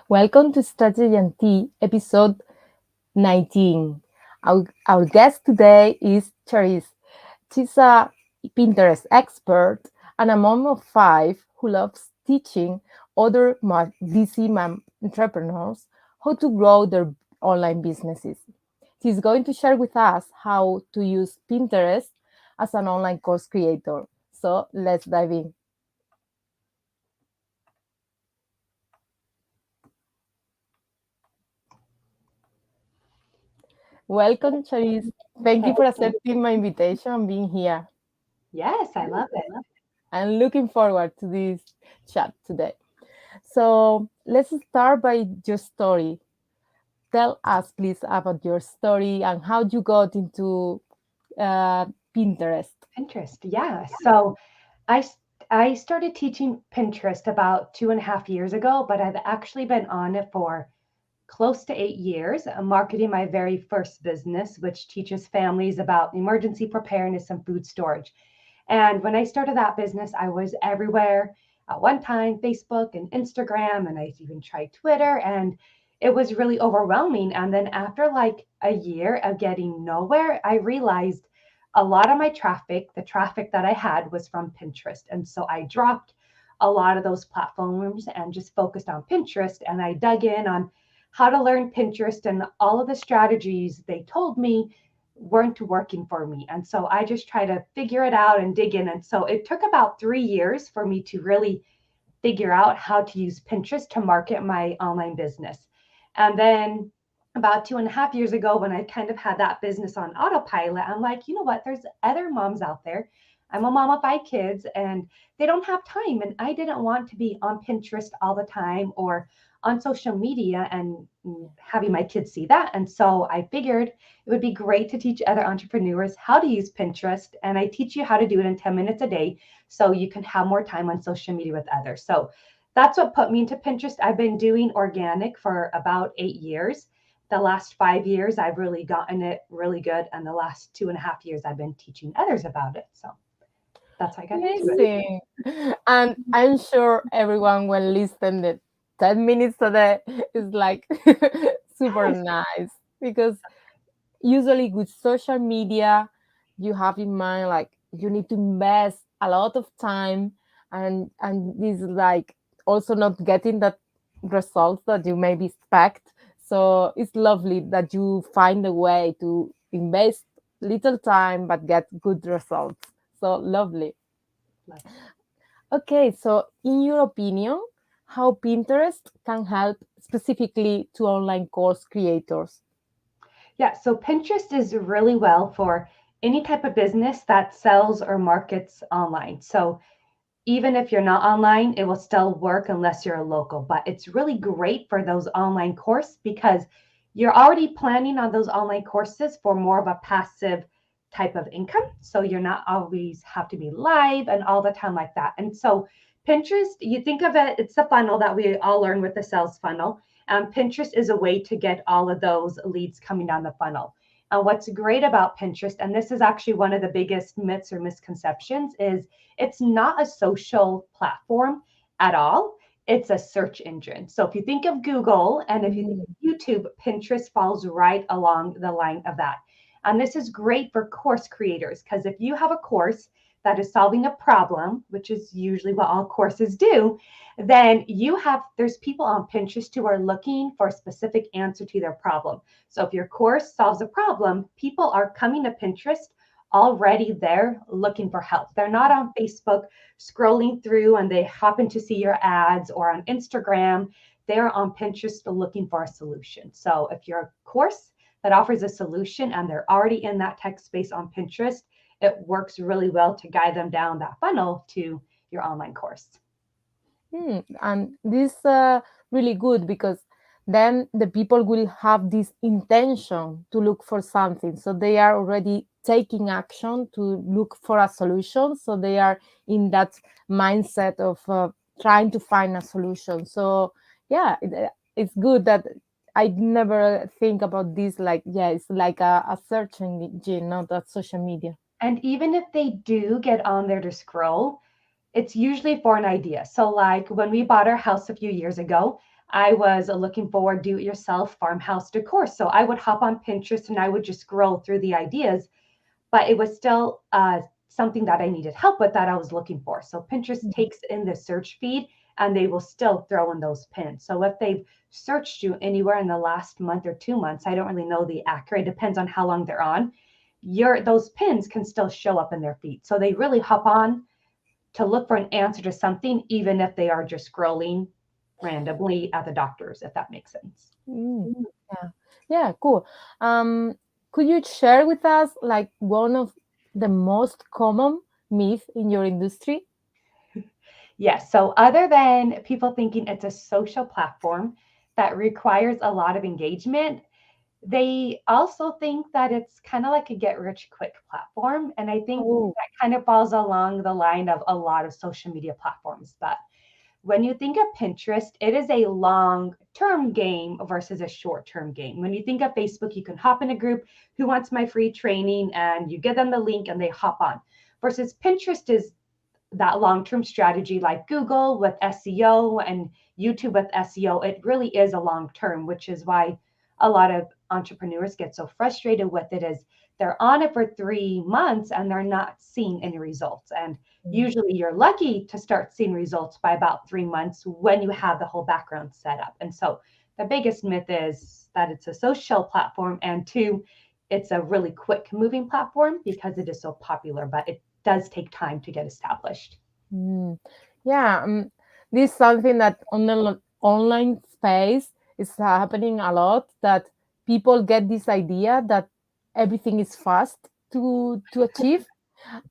Welcome to Strategy and Tea, episode 19. Our guest today is Charisse. She's a Pinterest expert and a mom of five who loves teaching other busy entrepreneurs how to grow their online businesses. She's going to share with us how to use Pinterest as an online course creator. So let's dive in. Welcome, Charisse. Thank you for accepting my invitation and being here. Yes, I love it. I'm looking forward to this chat today. So let's start by your story. Tell us, please, about your story and how you got into uh, Pinterest. Pinterest. Yeah. So I s- I started teaching Pinterest about 2.5 years ago, but I've actually been on it for close to 8 years, marketing my very first business, which teaches families about emergency preparedness and food storage. And when I started that business, I was everywhere at one time, Facebook and Instagram, and I even tried Twitter, and it was really overwhelming. And then after like a year of getting nowhere, I realized a lot of my traffic, the traffic that I had was from Pinterest. And so I dropped a lot of those platforms and just focused on Pinterest. And I dug in on how to learn Pinterest, and all of the strategies they told me weren't working for me. And so I just try to figure it out and dig in. And so it took about 3 years for me to really figure out how to use Pinterest to market my online business. And then about 2.5 years ago, when I kind of had that business on autopilot, I'm like, you know what? There's other moms out there. I'm a mom of 5 kids and they don't have time. And I didn't want to be on Pinterest all the time or on social media and having my kids see that. And so I figured it would be great to teach other entrepreneurs how to use Pinterest. And I teach you how to do it in 10 minutes a day so you can have more time on social media with others. So that's what put me into Pinterest. I've been doing organic for about 8 years. The last 5 years, I've really gotten it really good. And the last 2.5 years, I've been teaching others about it. So that's how I got into it. Amazing. And I'm sure everyone will listen that 10 minutes a day is like super Yes. nice because usually with social media you have in mind like you need to invest a lot of time and this is like also not getting that results that you maybe expect, so it's lovely that you find a way to invest little time but get good results, so lovely. Love it. Okay, so in your opinion, how Pinterest can help specifically to online course creators? Yeah, so Pinterest is really well for any type of business that sells or markets online. So even if you're not online, it will still work unless you're a local. But it's really great for those online courses because you're already planning on those online courses for more of a passive type of income. So you're not always have to be live and all the time like that. And so Pinterest, you think of it, it's a funnel that we all learn with the sales funnel. Pinterest is a way to get all of those leads coming down the funnel. And what's great about Pinterest, and this is actually one of the biggest myths or misconceptions, is it's not a social platform at all. It's a search engine. So if you think of Google and if you think Mm. of YouTube, Pinterest falls right along the line of that. And this is great for course creators because if you have a course that is solving a problem, which is usually what all courses do, then there's people on Pinterest who are looking for a specific answer to their problem. So if your course solves a problem, people are coming to Pinterest already there looking for help. They're not on Facebook scrolling through and they happen to see your ads or on Instagram. They're on Pinterest looking for a solution. So if you're a course that offers a solution and they're already in that tech space on Pinterest, it works really well to guide them down that funnel to your online course. And this really good because then the people will have this intention to look for something, so they are already taking action to look for a solution, so they are in that mindset of trying to find a solution. So yeah, it's good that I never think about this like, yeah, it's like a search engine, not a social media. And even if they do get on there to scroll, it's usually for an idea. So, like when we bought our house a few years ago, I was looking for do-it-yourself farmhouse decor. So I would hop on Pinterest and I would just scroll through the ideas, but it was still something that I needed help with that I was looking for. So Pinterest takes in the search feed and they will still throw in those pins. So if they've searched you anywhere in the last month or 2 months, I don't really know the accurate, depends on how long they're on, those pins can still show up in their feed. So they really hop on to look for an answer to something, even if they are just scrolling randomly at the doctors, if that makes sense. Mm, yeah, yeah, cool. Um, could you share with us like one of the most common myth in your industry? Yes. So, other than people thinking it's a social platform that requires a lot of engagement, they also think that it's kind of like a get rich quick platform. And I think Oh, that kind of falls along the line of a lot of social media platforms. But when you think of Pinterest, it is a long term game versus a short term game. When you think of Facebook, you can hop in a group, who wants my free training, and you give them the link and they hop on. Versus Pinterest is that long-term strategy like Google with SEO and YouTube with SEO. It really is a long term, which is why a lot of entrepreneurs get so frustrated with it is they're on it for 3 months and they're not seeing any results. And mm, usually you're lucky to start seeing results by about 3 months when you have the whole background set up. And so the biggest myth is that it's a social platform, and two, it's a really quick moving platform because it is so popular, but it does take time to get established. mm. Yeah, this is something that on the online space is happening a lot. That people get this idea that everything is fast to achieve,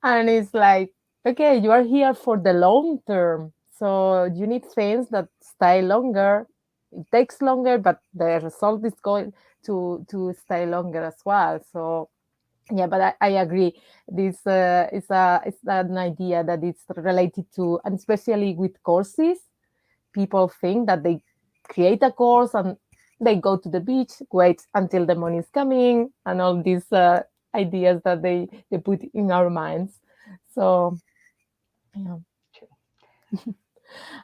and it's like, okay, you are here for the long term, so you need things that stay longer. It takes longer, but the result is going to stay longer as well. So yeah, but I agree. This is an idea that it's related to, and especially with courses, people think that they create a course and they go to the beach, wait until the money is coming, and all these ideas that they put in our minds. So yeah.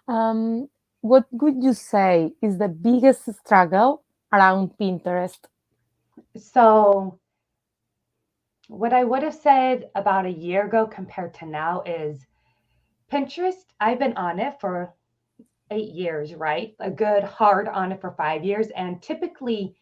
Um, what would you say is the biggest struggle around Pinterest? So, what I would have said about a year ago compared to now is Pinterest, I've been on it for 8 years, right? A good hard on it for 5 years. And typically,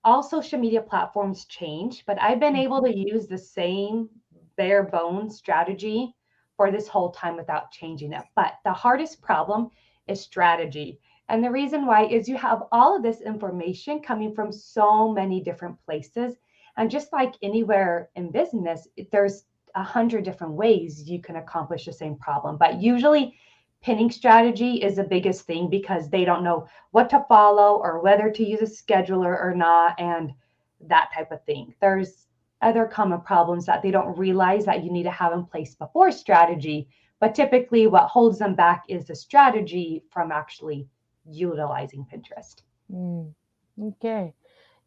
all social media platforms change, but I've been able to use the same bare bones strategy for this whole time without changing it. But the hardest problem is strategy. And the reason why is you have all of this information coming from so many different places. And just like anywhere in business, there's 100 different ways you can accomplish the same problem. But usually, pinning strategy is the biggest thing because they don't know what to follow or whether to use a scheduler or not, and that type of thing. There's other common problems that they don't realize that you need to have in place before strategy, but typically what holds them back is the strategy from actually utilizing Pinterest. Mm, okay.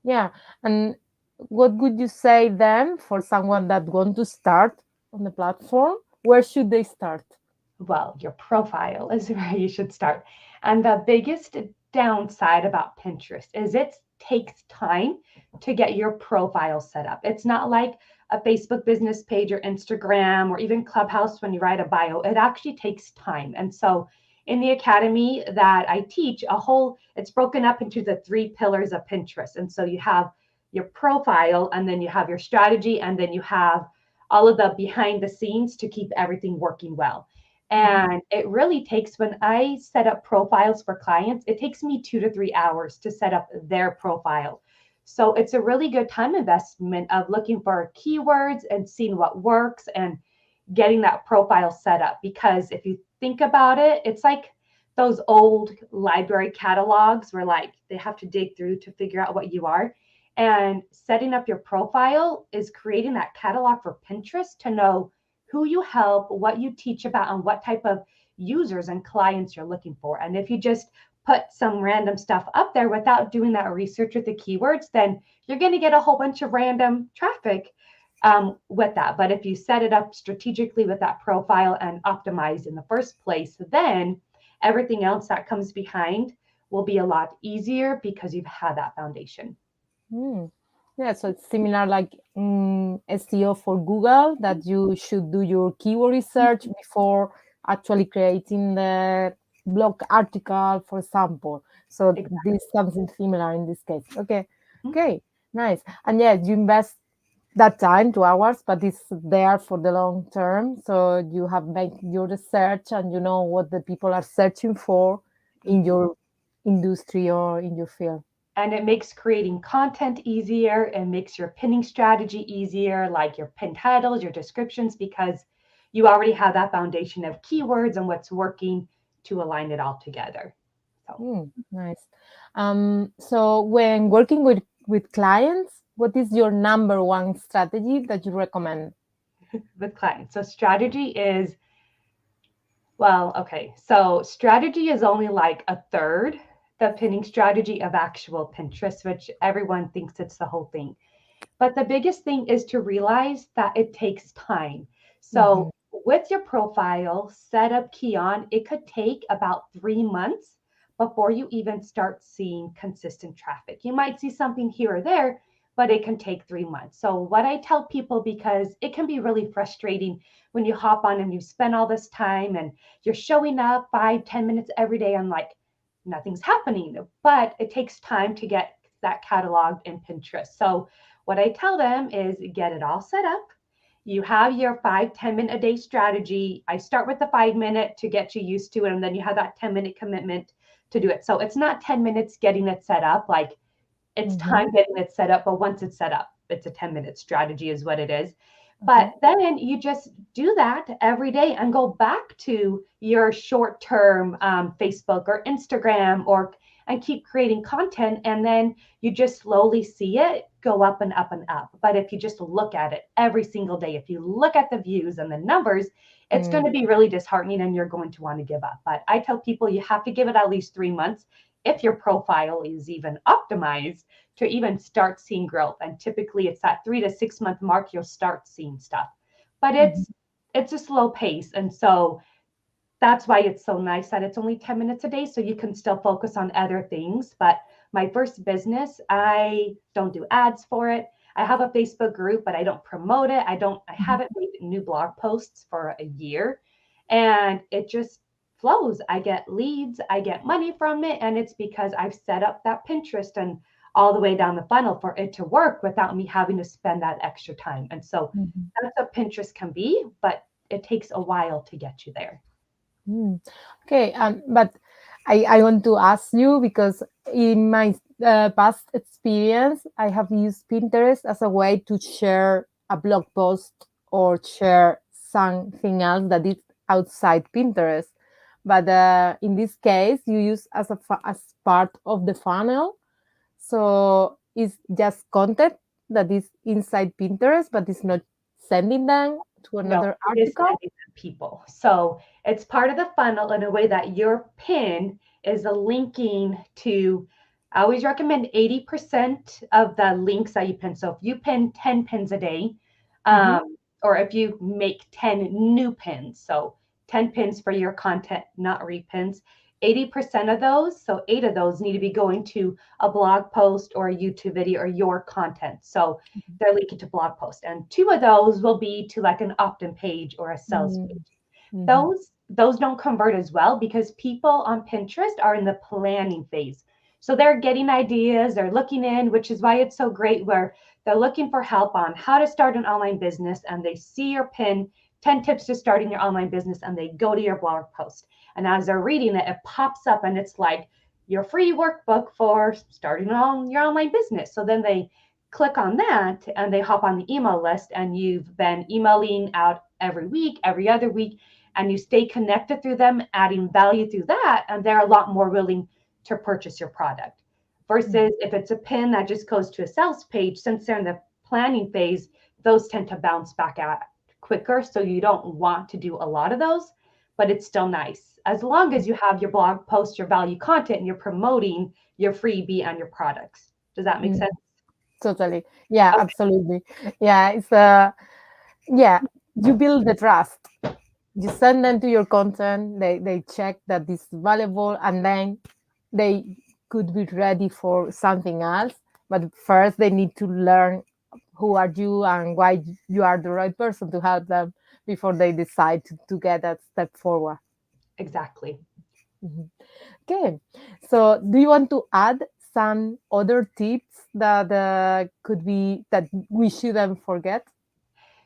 Yeah. And what would you say then for someone that want to start on the platform? Where should they start? Well, your profile is where you should start. And the biggest downside about Pinterest is it takes time to get your profile set up. It's not like a Facebook business page or Instagram or even Clubhouse when you write a bio. It actually takes time. And so in the academy that I teach, it's broken up into the 3 pillars of Pinterest. And so you have your profile, and then you have your strategy, and then you have all of the behind the scenes to keep everything working well. And it really takes, when I set up profiles for clients, it takes me 2 to 3 hours to set up their profile. So it's a really good time investment of looking for keywords and seeing what works and getting that profile set up. Because if you think about it, it's like those old library catalogs where like they have to dig through to figure out what you are. And setting up your profile is creating that catalog for Pinterest to know who you help, what you teach about, and what type of users and clients you're looking for. And if you just put some random stuff up there without doing that research with the keywords, then you're going to get a whole bunch of random traffic with that. But if you set it up strategically with that profile and optimize in the first place, then everything else that comes behind will be a lot easier because you've had that foundation. Hmm. Yeah, so it's similar like SEO for Google, that you should do your keyword research before actually creating the blog article, for example. So this is something similar in this case. Okay, Exactly. okay, nice. And yeah, you invest that time, 2 hours, but it's there for the long term. So you have made your research and you know what the people are searching for in Mhm. your industry or in your field. And it makes creating content easier. It makes your pinning strategy easier, like your pin titles, your descriptions, because you already have that foundation of keywords and what's working to align it all together. So Nice. So when working with clients, what is your number one strategy that you recommend? with clients, so strategy is, well, okay. So strategy is only like a third the pinning strategy of actual Pinterest, which everyone thinks it's the whole thing. But the biggest thing is to realize that it takes time. Mhm. So with your profile set up key on, it could take about 3 months before you even start seeing consistent traffic. You might see something here or there, but it can take 3 months. So what I tell people, because it can be really frustrating when you hop on and you spend all this time and you're showing up 5, 10 minutes every day and like nothing's happening, but it takes time to get that cataloged in Pinterest. So what I tell them is get it all set up. You have your 5, 10 minute a day strategy. I start with the 5 minute to get you used to it, and then you have that 10 minute commitment to do it. So it's not 10 minutes getting it set up, like it's Mhm. time getting it set up, but once it's set up, it's a 10-minute strategy, is what it is. Okay. But then you just do that every day and go back to your short term Facebook or Instagram or and keep creating content. And then you just slowly see it go up and up and up. But if you just look at it every single day, if you look at the views and the numbers, it's going Mm, to be really disheartening and you're going to want to give up. But I tell people you have to give it at least 3 months if your profile is even optimized to even start seeing growth. And typically it's that 3 to 6 month mark you'll start seeing stuff. But mhm, it's a slow pace. And so that's why it's so nice that it's only 10 minutes a day so you can still focus on other things. But my first business, I don't do ads for it. I have a Facebook group, but I don't promote it. I mhm, haven't made new blog posts for a year. And it just flows. I get leads, I get money from it. And it's because I've set up that Pinterest and all the way down the funnel for it to work without me having to spend that extra time. And so mhm. that's what Pinterest can be, but it takes a while to get you there. Mm. Okay, but I want to ask you because in my past experience, I have used Pinterest as a way to share a blog post or share something else that is outside Pinterest. But in this case, you use as part of the funnel. So it's just content that is inside Pinterest, but it's not sending them to No, another it is article. sending to people. So it's part of the funnel in a way that your pin is a linking to. I always recommend 80% of the links that you pin. So if you pin 10 pins a day, Mm-hmm. or if you make 10 new pins, so 10 pins for your content, not repins, 80% of those, so eight of those need to be going to a blog post or a YouTube video or your content. So they're linking to blog posts. And two of those will be to like an opt-in page or a sales page. Mm-hmm. Those don't convert as well because people on Pinterest are in the planning phase. So they're getting ideas, they're looking in, which is why it's so great where they're looking for help on how to start an online business and they see your pin 10 tips to starting your online business and they go to your blog post. And as they're reading it, it pops up and it's like your free workbook for starting on your online business. So then they click on that and they hop on the email list and you've been emailing out every week, every other week, and you stay connected through them, adding value through that, and they're a lot more willing to purchase your product. Versus if it's a pin that just goes to a sales page, since they're in the planning phase, those tend to bounce back out quicker. So you don't want to do a lot of those, but it's still nice. As long as you have your blog post, your value content, and you're promoting your freebie and your products. Does that make sense? Totally. Yeah, Okay. absolutely. Yeah, yeah, you build the trust. You send them to your content, they check that it's valuable, and then they could be ready for something else, but first they need to learn who are you and why you are the right person to help them before they decide to get that step forward. Exactly. Mhm. Okay, so do you want to add some other tips that could be that we shouldn't forget?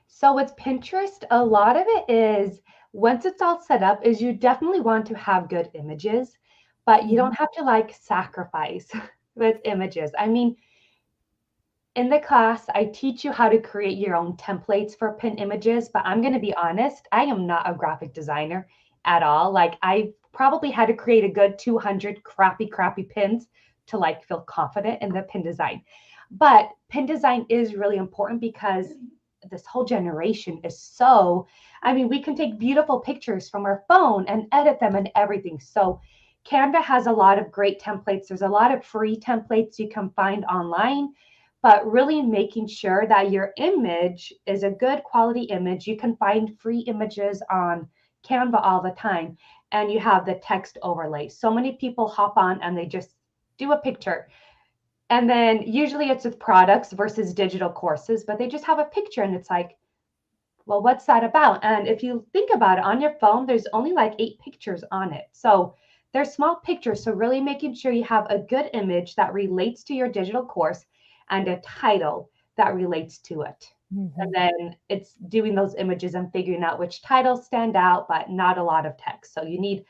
So with Pinterest, a lot of it is once it's all set up, is you definitely want to have good images, but you don't Mhm. have to like sacrifice with images. I mean, in the class, I teach you how to create your own templates for pin images, but I'm going to be honest, I am not a graphic designer at all. Like I probably had to create a good 200 crappy pins to like feel confident in the pin design. But pin design is really important because this whole generation is so, I mean, we can take beautiful pictures from our phone and edit them and everything. So Canva has a lot of great templates. There's a lot of free templates you can find online, but really making sure that your image is a good quality image. You can find free images on Canva all the time, and you have the text overlay. So many people hop on and they just do a picture. And then usually it's with products versus digital courses, but they just have a picture and it's like, well, what's that about? And if you think about it on your phone, there's only like 8 pictures on it. So they're small pictures. So really making sure you have a good image that relates to your digital course and a title that relates to it. And Mhm. then it's doing those images and figuring out which titles stand out, but not a lot of text. So you need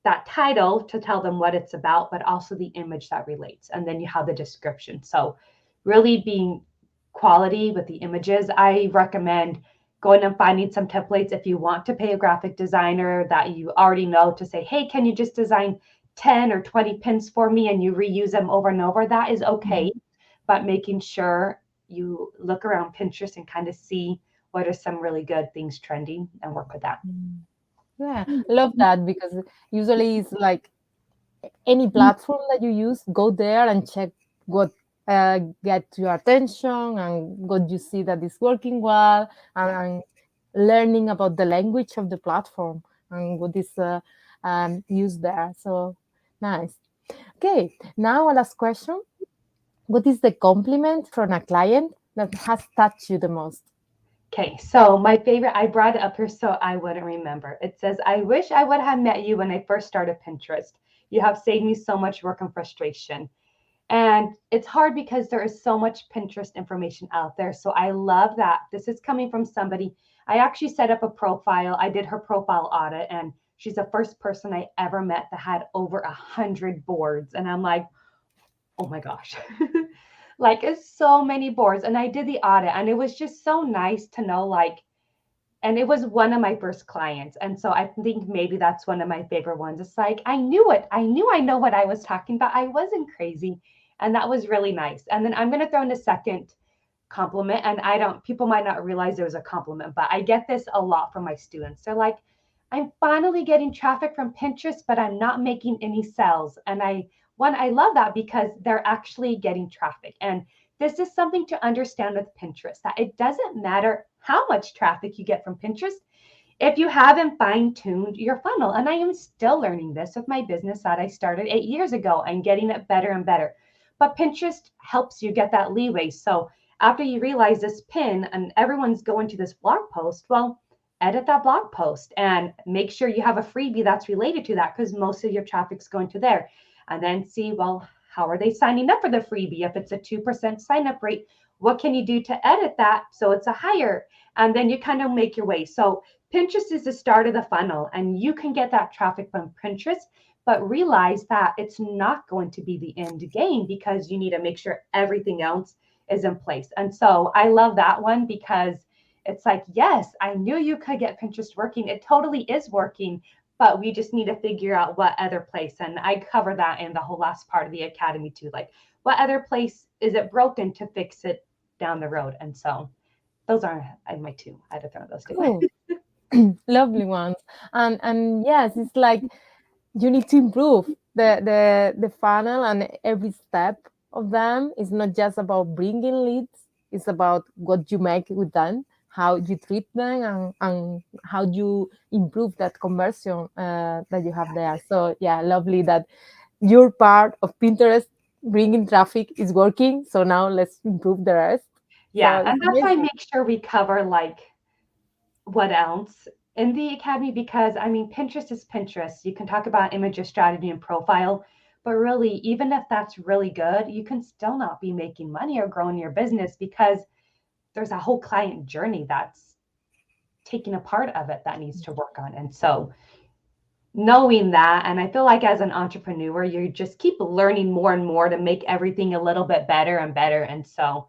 that title to tell them what it's about, but also the image that relates. And then you have the description. So really being quality with the images. I recommend going and finding some templates if you want to pay a graphic designer that you already know to say, hey, can you just design 10 or 20 pins for me and you reuse them over and over? That is okay. But making sure you look around Pinterest and kind of see what are some really good things trending and work with that. Mhm. Yeah, I love that because usually it's like any platform that you use, go there and check what get your attention and what you see that is working well, and learning about the language of the platform and what is used there. So nice. Okay, now a last question. What is the compliment from a client that has touched you the most? Okay, so my favorite, I brought it up here so I wouldn't remember. It says, I wish I would have met you when I first started Pinterest. You have saved me so much work and frustration. And it's hard because there is so much Pinterest information out there. So I love that this is coming from somebody. I actually set up a profile. I did her profile audit, and she's the first person I ever met that had over 100 boards. And I'm like, oh my gosh. Like it's so many boards. And I did the audit, and it was just so nice to know, like, and it was one of my first clients. And so I think maybe that's one of my favorite ones. It's like I knew it. I knew I know what I was talking about. I wasn't crazy. And that was really nice. And then I'm going to throw in a second compliment. And I don't, people might not realize there was a compliment, but I get this a lot from my students. They're like, I'm finally getting traffic from Pinterest, but I'm not making any sales. And I love that because they're actually getting traffic. And this is something to understand with Pinterest, that it doesn't matter how much traffic you get from Pinterest if you haven't fine tuned your funnel. And I am still learning this with my business that I started 8 years ago and getting it better and better. But Pinterest helps you get that leeway. So after you realize this pin and everyone's going to this blog post, well, edit that blog post and make sure you have a freebie that's related to that because most of your traffic's going to there. And then see, well, how are they signing up for the freebie? If it's a 2% sign up rate, what can you do to edit that so it's a higher? And then you kind of make your way. So Pinterest is the start of the funnel, and you can get that traffic from Pinterest, but realize that it's not going to be the end game because you need to make sure everything else is in place. And so I love that one because it's like, yes, I knew you could get Pinterest working. It totally is working, but we just need to figure out what other place. And I cover that in the whole last part of the academy too. Like, what other place is it broken to fix it down the road? And so those are my two. I had to throw those two. Cool. Lovely ones. And yes, it's like you need to improve the funnel, and every step of them is not just about bringing leads, it's about what you make with them, how you treat them, and how you improve that conversion that you have there. So yeah, lovely that your part of Pinterest bringing traffic is working. So now let's improve the rest. So Yeah, it's and that's why I amazing. make sure we cover like what else in the academy, because I mean, Pinterest is Pinterest. You can talk about image strategy and profile, but really, even if that's really good, you can still not be making money or growing your business because there's a whole client journey that's taking a part of it that needs to work on. And so, knowing that, and I feel like as an entrepreneur, you just keep learning more and more to make everything a little bit better and better. And so,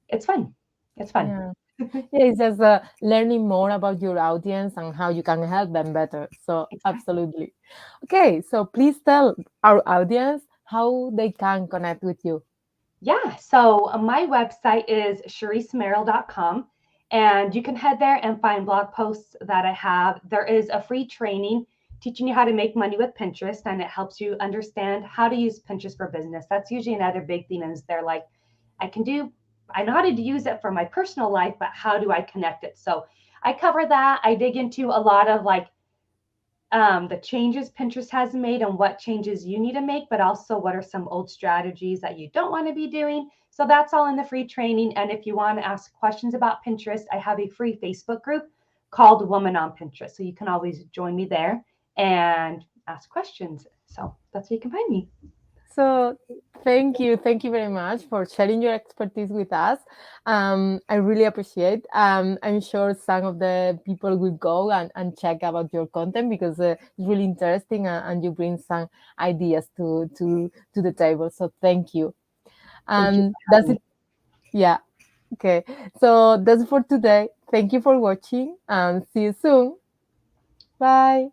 it's fun. It's fun. Yeah. Yeah, it's just learning more about your audience and how you can help them better. So, Exactly. absolutely. Okay, so please tell our audience how they can connect with you. Yeah, so my website is charissemerrill.com, and you can head there and find blog posts that I have. There is a free training teaching you how to make money with Pinterest, and it helps you understand how to use Pinterest for business. That's usually another big thing is they're like, I can do, I know how to use it for my personal life, but how do I connect it? So I cover that. I dig into a lot of like the changes Pinterest has made and what changes you need to make, but also what are some old strategies that you don't want to be doing. So that's all in the free training. And if you want to ask questions about Pinterest, I have a free Facebook group called Woman on Pinterest. So you can always join me there and ask questions. So that's where you can find me. So, thank you. Thank you very much for sharing your expertise with us. I really appreciate. I'm sure some of the people will go and check about your content because it's really interesting and you bring some ideas to the table. So, thank you. Thank you And for that's having me. it. Yeah. Okay. So, that's for today. Thank you for watching and see you soon. Bye.